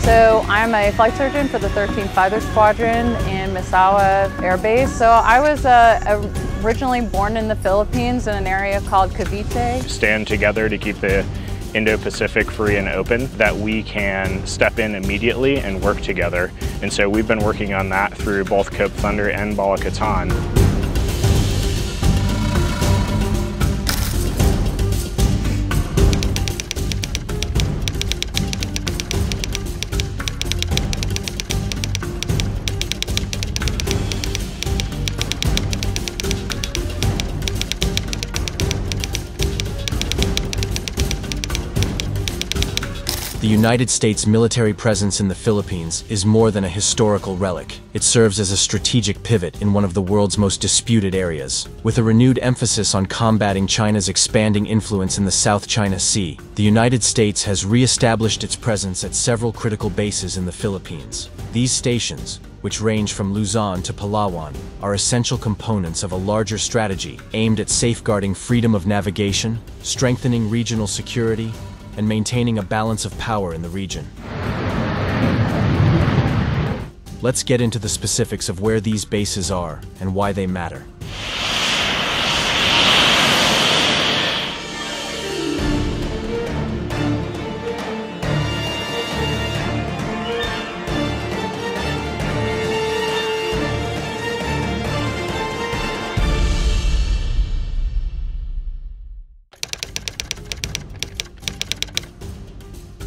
So I'm a flight surgeon for the 13th Fighter Squadron in Basa Air Base. So I was originally born in the Philippines in an area called Cavite. Stand together to keep the Indo-Pacific free and open, that we can step in immediately and work together. And so we've been working on that through both Cape Thunder and Bala Katan. The United States military presence in the Philippines is more than a historical relic. It serves as a strategic pivot in one of the world's most disputed areas. With a renewed emphasis on combating China's expanding influence in the South China Sea, the United States has re-established its presence at several critical bases in the Philippines. These stations, which range from Luzon to Palawan, are essential components of a larger strategy aimed at safeguarding freedom of navigation, strengthening regional security, and maintaining a balance of power in the region. Let's get into the specifics of where these bases are and why they matter.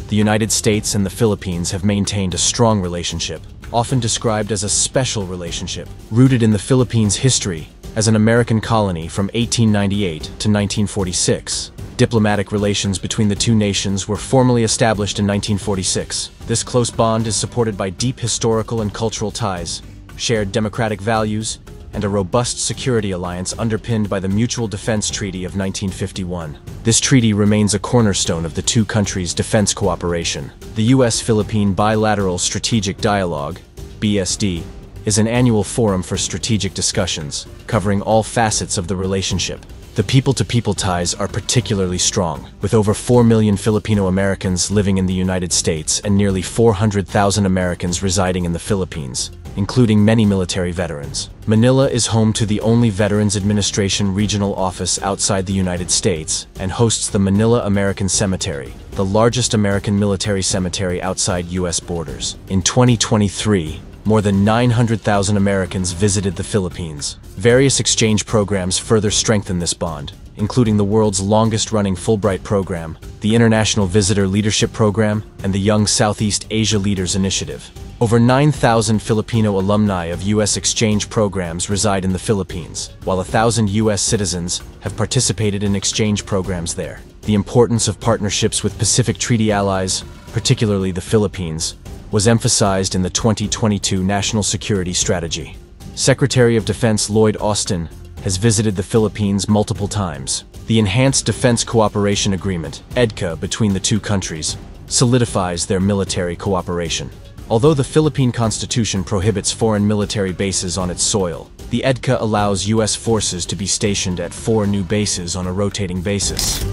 The United States and the Philippines have maintained a strong relationship, often described as a special relationship, rooted in the Philippines' history as an American colony from 1898 to 1946. Diplomatic relations between the two nations were formally established in 1946. This close bond is supported by deep historical and cultural ties, shared democratic values, and a robust security alliance underpinned by the Mutual Defense Treaty of 1951. This treaty remains a cornerstone of the two countries' defense cooperation. The U.S.-Philippine Bilateral Strategic Dialogue, BSD, is an annual forum for strategic discussions, covering all facets of the relationship. The people-to-people ties are particularly strong, with over 4 million Filipino Americans living in the United States and nearly 400,000 Americans residing in the Philippines, including many military veterans. Manila is home to the only Veterans Administration regional office outside the United States and hosts the Manila American Cemetery, the largest American military cemetery outside U.S. borders. In 2023, more than 900,000 Americans visited the Philippines. Various exchange programs further strengthen this bond, including the world's longest-running Fulbright program, the International Visitor Leadership Program, and the Young Southeast Asia Leaders Initiative. Over 9,000 Filipino alumni of U.S. exchange programs reside in the Philippines, while 1,000 U.S. citizens have participated in exchange programs there. The importance of partnerships with Pacific Treaty allies, particularly the Philippines, was emphasized in the 2022 National Security Strategy. Secretary of Defense Lloyd Austin has visited the Philippines multiple times. The Enhanced Defense Cooperation Agreement, EDCA, between the two countries solidifies their military cooperation. Although the Philippine Constitution prohibits foreign military bases on its soil, the EDCA allows U.S. forces to be stationed at 4 new bases on a rotating basis.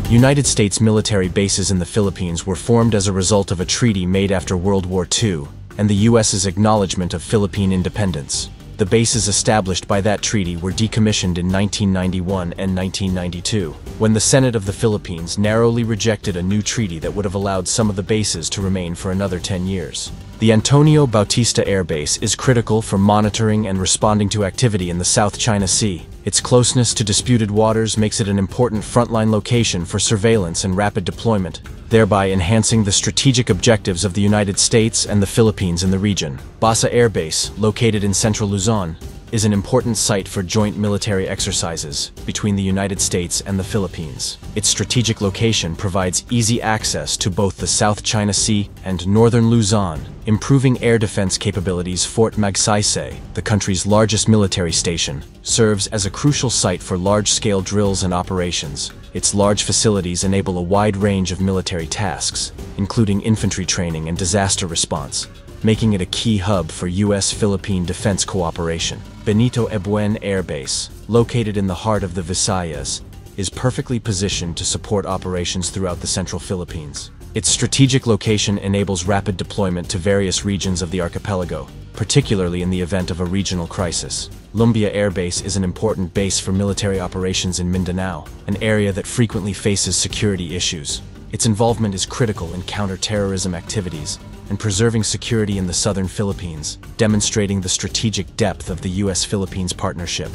United States military bases in the Philippines were formed as a result of a treaty made after World War II and the U.S.'s acknowledgement of Philippine independence. The bases established by that treaty were decommissioned in 1991 and 1992, when the Senate of the Philippines narrowly rejected a new treaty that would have allowed some of the bases to remain for another 10 years. The Antonio Bautista Air Base is critical for monitoring and responding to activity in the South China Sea. Its closeness to disputed waters makes it an important frontline location for surveillance and rapid deployment, thereby enhancing the strategic objectives of the United States and the Philippines in the region. Basa Air Base, located in central Luzon, is an important site for joint military exercises between the United States and the Philippines. Its strategic location provides easy access to both the South China Sea and northern Luzon, improving air defense capabilities. Fort Magsaysay, the country's largest military station, serves as a crucial site for large-scale drills and operations. Its large facilities enable a wide range of military tasks, including infantry training and disaster response, making it a key hub for U.S.-Philippine defense cooperation. Benito Ebuen Air Base, located in the heart of the Visayas, is perfectly positioned to support operations throughout the central Philippines. Its strategic location enables rapid deployment to various regions of the archipelago, particularly in the event of a regional crisis. Lumbia Air Base is an important base for military operations in Mindanao, an area that frequently faces security issues. Its involvement is critical in counter-terrorism activities and preserving security in the southern Philippines, demonstrating the strategic depth of the U.S.-Philippines partnership.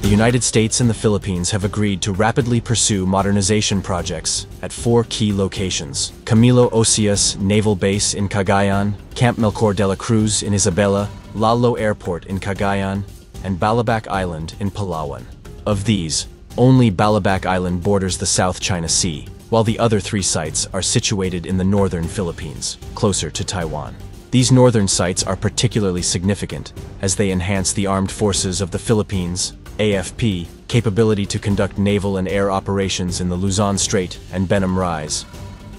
The United States and the Philippines have agreed to rapidly pursue modernization projects at 4 key locations: Camilo Ocias Naval Base in Cagayan, Camp Melchor de la Cruz in Isabela, Lalo Airport in Cagayan, and Balabac Island in Palawan. Of these, only Balabac Island borders the South China Sea, while the other 3 sites are situated in the northern Philippines, closer to Taiwan. These northern sites are particularly significant as they enhance the armed forces of the Philippines, AFP, capability to conduct naval and air operations in the Luzon Strait and Benham Rise.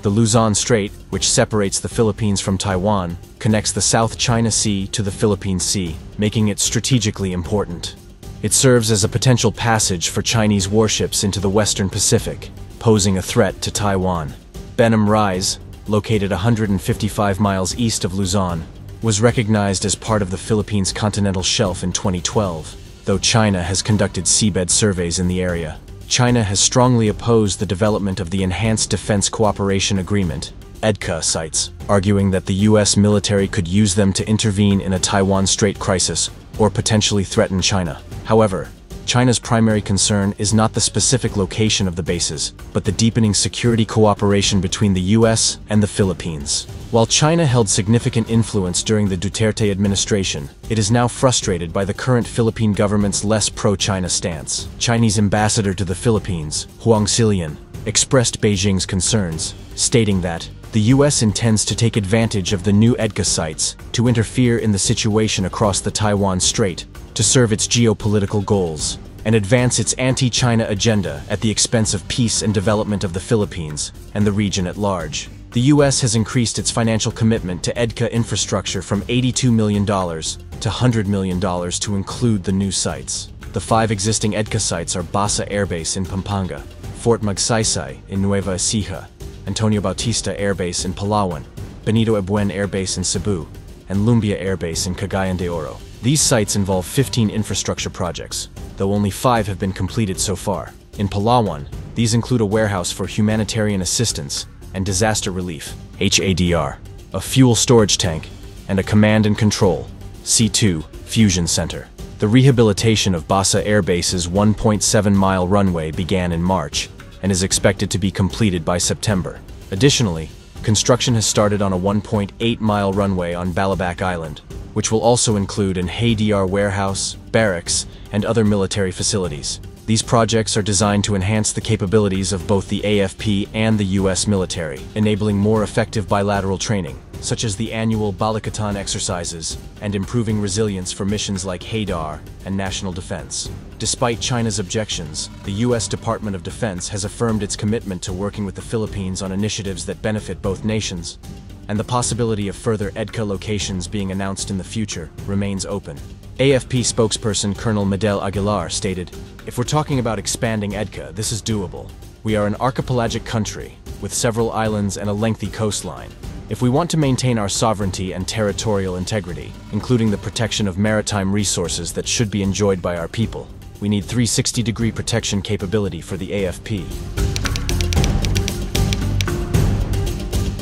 The Luzon Strait, which separates the Philippines from Taiwan, connects the South China Sea to the Philippine Sea, making it strategically important. It serves as a potential passage for Chinese warships into the Western Pacific, posing a threat to Taiwan. Benham Rise, located 155 miles east of Luzon, was recognized as part of the Philippines continental shelf in 2012, though China has conducted seabed surveys in the area. China has strongly opposed the development of the Enhanced Defense Cooperation Agreement, EDCA Sites, arguing that the U.S. military could use them to intervene in a Taiwan Strait crisis or potentially threaten China. However, China's primary concern is not the specific location of the bases, but the deepening security cooperation between the U.S. and the Philippines. While China held significant influence during the Duterte administration, it is now frustrated by the current Philippine government's less pro-China stance. Chinese ambassador to the Philippines, Huang Xilian, expressed Beijing's concerns, stating that the U.S. intends to take advantage of the new EDCA sites to interfere in the situation across the Taiwan Strait to serve its geopolitical goals and advance its anti-China agenda at the expense of peace and development of the Philippines and the region at large. The U.S. has increased its financial commitment to EDCA infrastructure from $82 million to $100 million to include the new sites. The 5 existing EDCA sites are Basa Air Base in Pampanga, Fort Magsaysay in Nueva Ecija, Bautista Air Base in Palawan, Benito Ebuen Air Base in Cebu, and Lumbia Air Base in Cagayan de Oro. These sites involve 15 infrastructure projects, though only 5 have been completed so far. In Palawan, these include a warehouse for humanitarian assistance and disaster relief, HADR, a fuel storage tank, and a command and control, C2, fusion center. The rehabilitation of Basa Air Base's 1.7-mile runway began in March and is expected to be completed by September. Additionally, construction has started on a 1.8-mile runway on Balabac Island, which will also include an HADR warehouse, barracks, and other military facilities. These projects are designed to enhance the capabilities of both the AFP and the U.S. military, enabling more effective bilateral training, such as the annual Balikatan exercises, and improving resilience for missions like HADR and national defense. Despite China's objections, the U.S. Department of Defense has affirmed its commitment to working with the Philippines on initiatives that benefit both nations, and the possibility of further EDCA locations being announced in the future remains open. AFP spokesperson Colonel Medel Aguilar stated, "If we're talking about expanding EDCA, this is doable. We are an archipelagic country, with several islands and a lengthy coastline. If we want to maintain our sovereignty and territorial integrity, including the protection of maritime resources that should be enjoyed by our people, we need 360-degree protection capability for the AFP."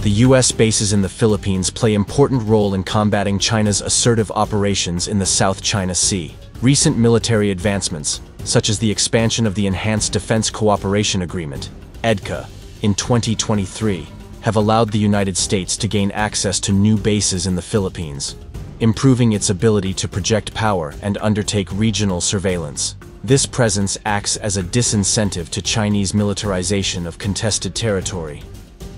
The U.S. bases in the Philippines play an important role in combating China's assertive operations in the South China Sea. Recent military advancements, such as the expansion of the Enhanced Defense Cooperation Agreement, EDCA, in 2023, have allowed the United States to gain access to new bases in the Philippines, improving its ability to project power and undertake regional surveillance. This presence acts as a disincentive to Chinese militarization of contested territory,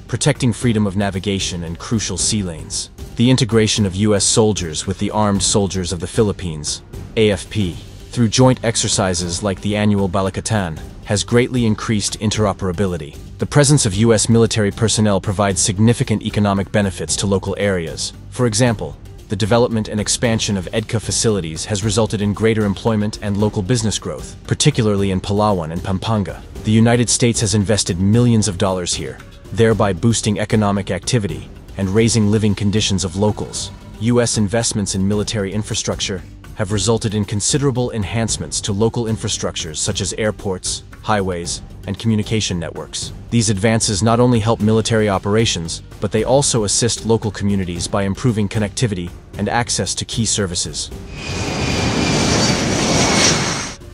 protecting freedom of navigation and crucial sea lanes. The integration of U.S. soldiers with the Armed Soldiers of the Philippines, AFP, through joint exercises like the annual Balikatan, has greatly increased interoperability. The presence of U.S. military personnel provides significant economic benefits to local areas. For example, the development and expansion of EDCA facilities has resulted in greater employment and local business growth, particularly in Palawan and Pampanga. The United States has invested millions of dollars here, thereby boosting economic activity and raising living conditions of locals. U.S. investments in military infrastructure have resulted in considerable enhancements to local infrastructures such as airports, highways, and communication networks. These advances not only help military operations, but they also assist local communities by improving connectivity and access to key services.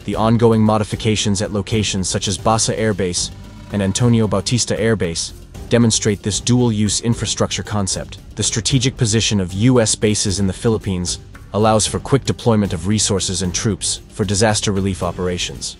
The ongoing modifications at locations such as Basa Air Base and Antonio Bautista Air Base demonstrate this dual-use infrastructure concept. The strategic position of U.S. bases in the Philippines allows for quick deployment of resources and troops for disaster relief operations.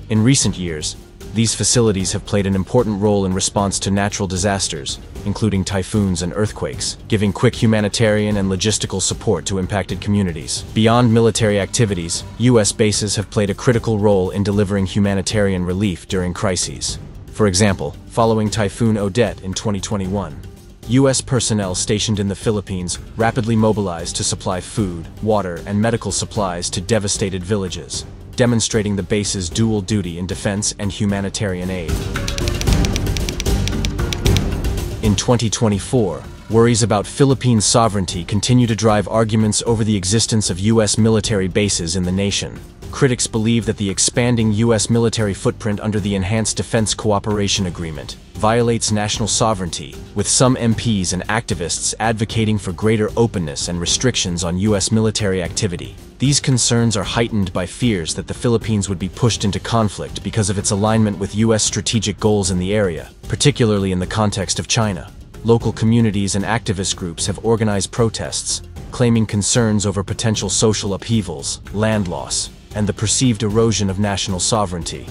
In recent years, these facilities have played an important role in response to natural disasters, including typhoons and earthquakes, giving quick humanitarian and logistical support to impacted communities. Beyond military activities, U.S. bases have played a critical role in delivering humanitarian relief during crises. For example, following Typhoon Odette in 2021, U.S. personnel stationed in the Philippines rapidly mobilized to supply food, water, and medical supplies to devastated villages, demonstrating the base's dual duty in defense and humanitarian aid. In 2024, worries about Philippine sovereignty continue to drive arguments over the existence of U.S. military bases in the nation. Critics believe that the expanding U.S. military footprint under the Enhanced Defense Cooperation Agreement violates national sovereignty, with some MPs and activists advocating for greater openness and restrictions on U.S. military activity. These concerns are heightened by fears that the Philippines would be pushed into conflict because of its alignment with U.S. strategic goals in the area, particularly in the context of China. Local communities and activist groups have organized protests, claiming concerns over potential social upheavals, land loss, and the perceived erosion of national sovereignty.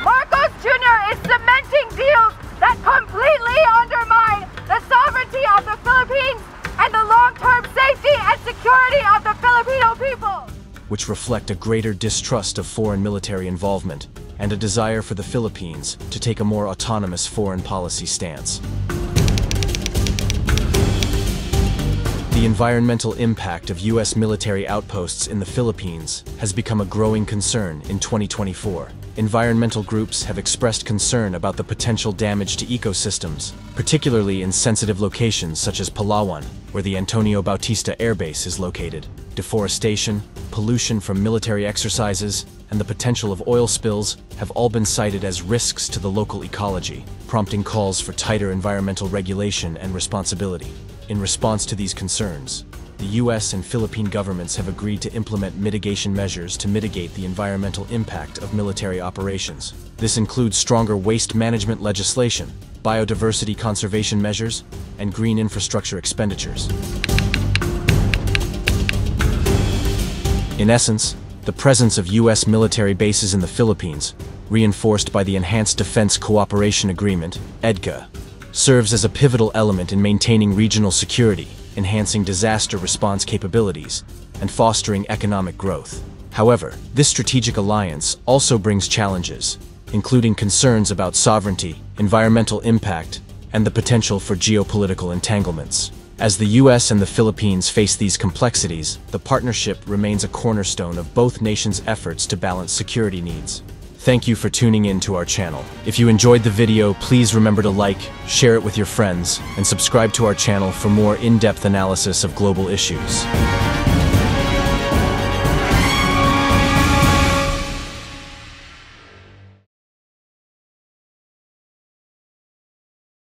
Marcos Jr. is cementing deals that completely undermine the sovereignty of the Philippines and the long-term safety and security of the Filipino people, which reflect a greater distrust of foreign military involvement and a desire for the Philippines to take a more autonomous foreign policy stance. The environmental impact of U.S. military outposts in the Philippines has become a growing concern in 2024. Environmental groups have expressed concern about the potential damage to ecosystems, particularly in sensitive locations such as Palawan, where the Antonio Bautista Air Base is located. Deforestation, pollution from military exercises, and the potential of oil spills have all been cited as risks to the local ecology, prompting calls for tighter environmental regulation and responsibility. In response to these concerns, the U.S. and Philippine governments have agreed to implement mitigation measures to mitigate the environmental impact of military operations. This includes stronger waste management legislation, biodiversity conservation measures, and green infrastructure expenditures. In essence, the presence of U.S. military bases in the Philippines, reinforced by the Enhanced Defense Cooperation Agreement, EDCA, serves as a pivotal element in maintaining regional security, enhancing disaster response capabilities, and fostering economic growth. However, this strategic alliance also brings challenges, including concerns about sovereignty, environmental impact, and the potential for geopolitical entanglements. As the U.S. and the Philippines face these complexities, the partnership remains a cornerstone of both nations' efforts to balance security needs. Thank you for tuning in to our channel. If you enjoyed the video, please remember to like, share it with your friends, and subscribe to our channel for more in-depth analysis of global issues.